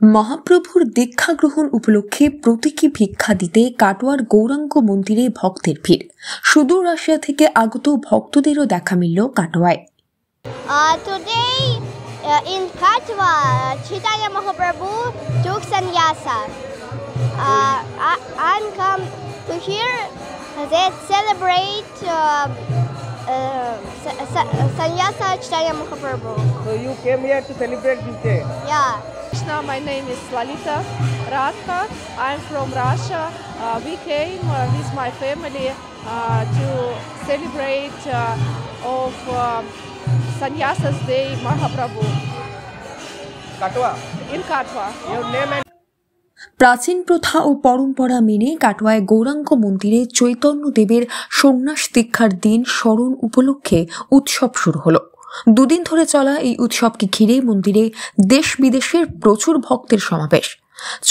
মহাপ্রভুর দীক্ষা গ্রহণ উপলক্ষে প্রতীকী ভিক্ষা দিতে কাটোয়ার গৌরাঙ্গ মন্দিরে ভক্তের ভিড়। সুদূর রাশিয়া থেকে আগত ভক্তদেরও দেখা মিলল কাটোয়ায়। Today in Katwa, Chaitanya Mahaprabhu took sannyasa. I'm come to here that celebrate sannyasa Chaitanya Mahaprabhu. So you came here to celebrate this day? Yeah. My name is Lalita Radka. I'm from Russia. We came with my family to celebrate of Sannyasa's Day Mahaprabhu. Katwa? In Katwa. Your name and প্রাচীন প্রথা ও পরম্পরা মেনে কাটোয়ায় গৌরাঙ্গ মন্দিরে চৈতন্যদেবের সন্ন্যাস দীক্ষার দিন স্মরণ উপলক্ষে উৎসব শুরু হলো। দুদিন ধরে চলা এই উৎসবকে ঘিরে মন্দিরে দেশ বিদেশের প্রচুর ভক্তের সমাবেশ।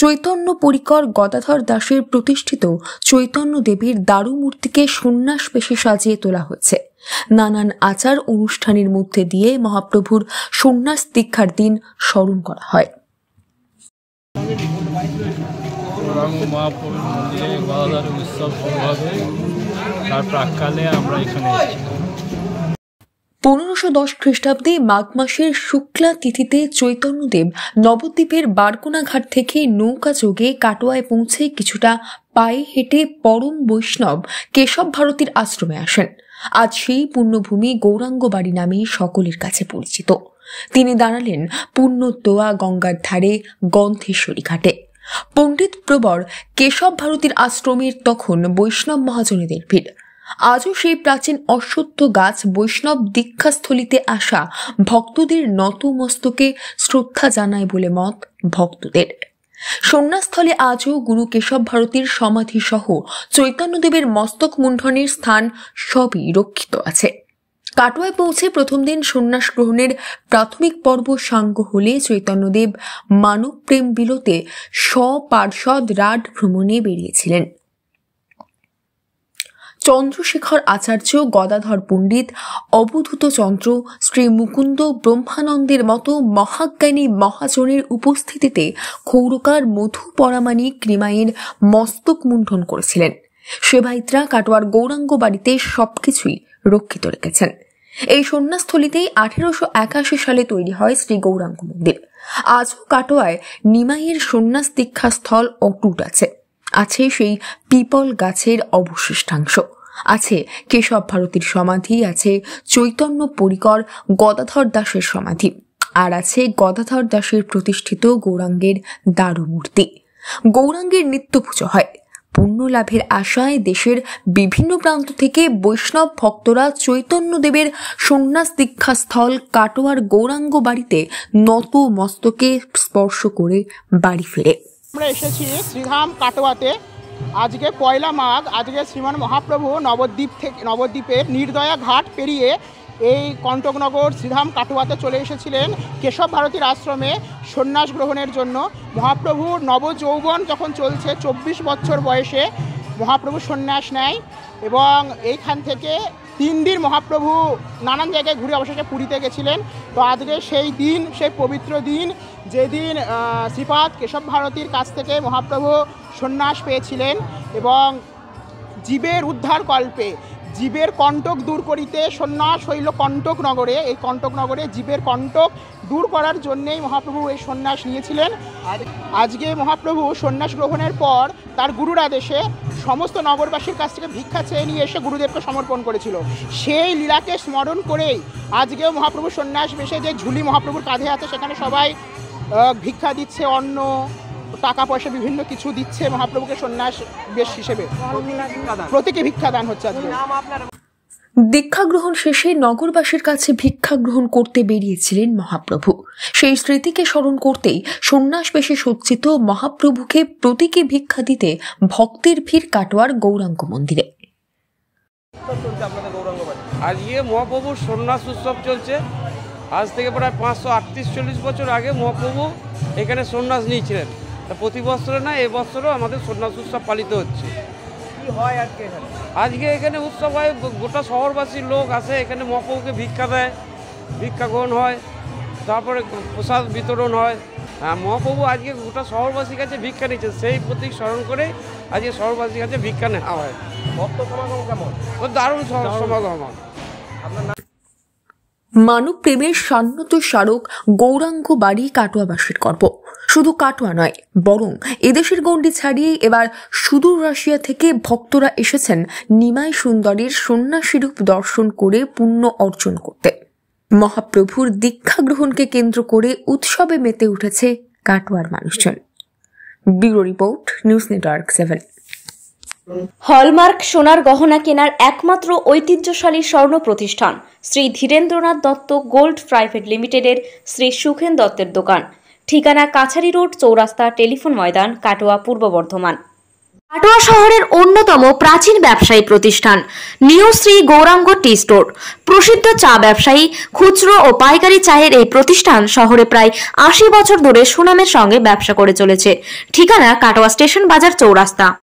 চৈতন্য পরিকর গদাধর দাসের প্রতিষ্ঠিত চৈতন্যদেবের দারুমূর্তিকে সন্ন্যাস বেশে সাজিয়ে তোলা হয়েছে। নানান আচার অনুষ্ঠানের মধ্যে দিয়ে মহাপ্রভুর সন্ন্যাস দীক্ষার দিন স্মরণ করা হয়। মহাপ্রভুর মন্দিরে গদাধর উৎসব শুরু হবে, তার প্রাক্কালে আমরা এখানে 1510 খ্রিস্টাব্দে মাঘ মাসের শুক্লা তিথিতে চৈতন্যদেব নবদ্বীপের বারকোনা ঘাট থেকে নৌকা যোগে কাটোয়ায় পৌঁছে কিছুটা পায়ে হেঁটে পরম বৈষ্ণব কেশব ভারতীর আশ্রমে আসেন। আজ সেই পুণ্যভূমি গৌরাঙ্গ বাড়ি নামে সকলের কাছে পরিচিত। তিনি দাঁড়ালেন পুণ্যতোয়া গঙ্গার ধারে গন্ধেশ্বরী ঘাটে। পণ্ডিত প্রবর কেশব ভারতীর আশ্রমের তখন বৈষ্ণব মহাজনেদের ভিড়। আজও সেই প্রাচীন অশ্বত্থ গাছ বৈষ্ণব দীক্ষাস্থলিতে আসা ভক্তদের নতমস্তকে শ্রদ্ধা জানায় বলে মত ভক্তদের। সন্ন্যাসস্থলে আজও গুরু কেশব ভারতীর সমাধি সহ চৈতন্যদেবের মস্তক মুণ্ডনের স্থান সবই রক্ষিত আছে। কাটোয়ায় পৌঁছে প্রথম দিন সন্ন্যাস গ্রহণের প্রাথমিক পর্ব সাঙ্গ হলে চৈতন্যদেব মানব প্রেম বিলোতে স্বপার্ষদ রাড ভ্রমণে বেরিয়েছিলেন। চন্দ্রশেখর আচার্য, গদাধর পণ্ডিত, অবধূত চন্দ্র, শ্রী মুকুন্দ ব্রহ্মানন্দের মতো মহাজ্ঞানী মহাজনের উপস্থিতিতে ক্ষৌরকার মধু পরামানিক ক্রিমাইয়ের মস্তক মুণ্ডন করেছিলেন। সেবায়িতরা কাটোয়ার গৌরাঙ্গ বাড়িতে সবকিছুই রক্ষিত রেখেছেন। এই সন্ন্যাসস্থলিতেই 1881 সালে তৈরি হয় শ্রী গৌরাঙ্গ মন্দির। আজও কাটোয়ায় নিমাইয়ের সন্ন্যাস দীক্ষাস্থল অটুট আছে। আছে সেই পিপল গাছের অবশিষ্টাংশ, আছে কেশব ভারতীর সমাধি, আছে চৈতন্য পরিকর গদাধর দাসের সমাধি, আর আছে গদাধর দাসের প্রতিষ্ঠিত গৌরাঙ্গের দারুমূর্তি। গৌরাঙ্গের নিত্য পুজো হয়। পুণ্য লাভের আশায় দেশের বিভিন্ন প্রান্ত থেকে বৈষ্ণব ভক্তরা চৈতন্যদেবের সন্ন্যাস দীক্ষাস্থল কাটোয়ার গৌরাঙ্গ বাড়িতে নত মস্তকে স্পর্শ করে বাড়ি ফেরে। আমরা এসেছি শ্রীধাম কাটোয়াতে। আজকে পয়লা মাঘ। আজকে শ্রীমান মহাপ্রভু নবদ্বীপের নির্দয়া ঘাট পেরিয়ে এই কণ্টকনগর শ্রীধাম কাটোয়াতে চলে এসেছিলেন কেশব ভারতীর আশ্রমে সন্ন্যাস গ্রহণের জন্য। মহাপ্রভুর নবযৌবন যখন চলছে, 24 বছর বয়সে মহাপ্রভু সন্ন্যাস নেয় এবং এইখান থেকে 3 দিন মহাপ্রভু নানান জায়গায় ঘুরে অবশেষে পুরীতে গেছিলেন। তো আজকে সেই দিন, সেই পবিত্র দিন, যেদিন শ্রীপাদ কেশব ভারতীর কাছ থেকে মহাপ্রভু সন্ন্যাস পেয়েছিলেন এবং জীবের উদ্ধার কল্পে, জীবের কণ্টক দূর করিতে সন্ন্যাস হইল কণ্টক নগরে। এই কণ্টক নগরে জীবের কণ্টক দূর করার জন্যেই মহাপ্রভু এই সন্ন্যাস নিয়েছিলেন। আজকে মহাপ্রভু সন্ন্যাস গ্রহণের পর তার গুরুর আদেশে সমস্ত নগরবাসীর কাছ থেকে ভিক্ষা চেয়ে নিয়ে এসে গুরুদেবকে সমর্পণ করেছিল। সেই লীলাকে স্মরণ করেই আজকেও মহাপ্রভু সন্ন্যাস বেশে যে ঝুলি মহাপ্রভুর কাঁধে আছে, সেখানে সবাই ভিক্ষা দিচ্ছে, অন্ন, টাকা পয়সা বিভিন্ন কিছু দিচ্ছে মহাপ্রভুকে সন্ন্যাস বেশ হিসেবে। প্রতীকী ভিক্ষাদান হচ্ছে আজকে। দীক্ষা গ্রহণ শেষে নগরবাসীর কাছে ভিক্ষা গ্রহণ করতে বেরিয়েছিলেন মহাপ্রভু। সেই স্মৃতিকে স্মরণ করতেই সন্ন্যাস বেশে সজ্জিত মহাপ্রভুকে প্রতীকী ভিক্ষা দিতে ভক্তের ভিড় কাটোয়ার গৌরাঙ্গ মন্দিরে। আজকে মহাপ্রভুর সন্ন্যাস উৎসব চলছে। আজ থেকে প্রায় 538-40 বছর আগে মহাপ্রভু এখানে সন্ন্যাস নিয়েছিলেন। প্রতি বছরে না, এবছরও আমাদের সন্ন্যাস উৎসব পালিত হচ্ছে। আজকে এখানে উৎসব হয়, গোটা শহরবাসীর লোক আসে এখানে মহাপ্রভুকে ভিক্ষা দেয়, ভিক্ষা গ্রহণ হয়, তারপরে প্রসাদ বিতরণ হয়। মহাপ্রভু আজকে গোটা শহরবাসীর কাছে ভিক্ষা নিচ্ছেন, সেই প্রতীক স্মরণ করে আজকে শহরবাসীর কাছে ভিক্ষা নেওয়া হয়। ভক্ত সমাগম কেমন? দারুণ সমাগম। মানব প্রেমের সান্নত স্মারক গৌরাঙ্গ বাড়ি কাটোয়াবাসীর গর্ব। শুধু কাটোয়া নয়, বরং এদেশের গণ্ডি ছাড়িয়ে এবার সুদূর রাশিয়া থেকে ভক্তরা এসেছেন নিমাই সুন্দরীর সন্ন্যাসীরূপ দর্শন করে পুণ্য অর্জন করতে। মহাপ্রভুর দীক্ষা গ্রহণকে কেন্দ্র করে উৎসবে মেতে উঠেছে কাটোয়ার মানুষজন। Bureau report, news network 7। Hallmark সোনার গহনা কেনার একমাত্র ঐতিহ্যশালী স্বর্ণ প্রতিষ্ঠান শ্রী ধীরেন্দ্রনাথ দত্ত গোল্ড প্রাইভেট লিমিটেডের শ্রী সুখেন দত্তের দোকান। ঠিকানা কাছারি রোড, চৌরাস্তা, টেলিফোন ময়দান, কাটোয়া, পূর্ব বর্ধমান। কাটোয়া শহরের অন্যতম প্রাচীন ব্যবসায়ী প্রতিষ্ঠান new Shri Gouranga tea store. প্রসিদ্ধ চা ব্যবসায়ী, খুচরো ও পাইকারি চায়ের এই প্রতিষ্ঠান শহরে প্রায় 80 বছর ধরে সুনামের সঙ্গে ব্যবসা করে চলেছে। ঠিকানা কাটোয়া স্টেশন বাজার, চৌরাস্তা।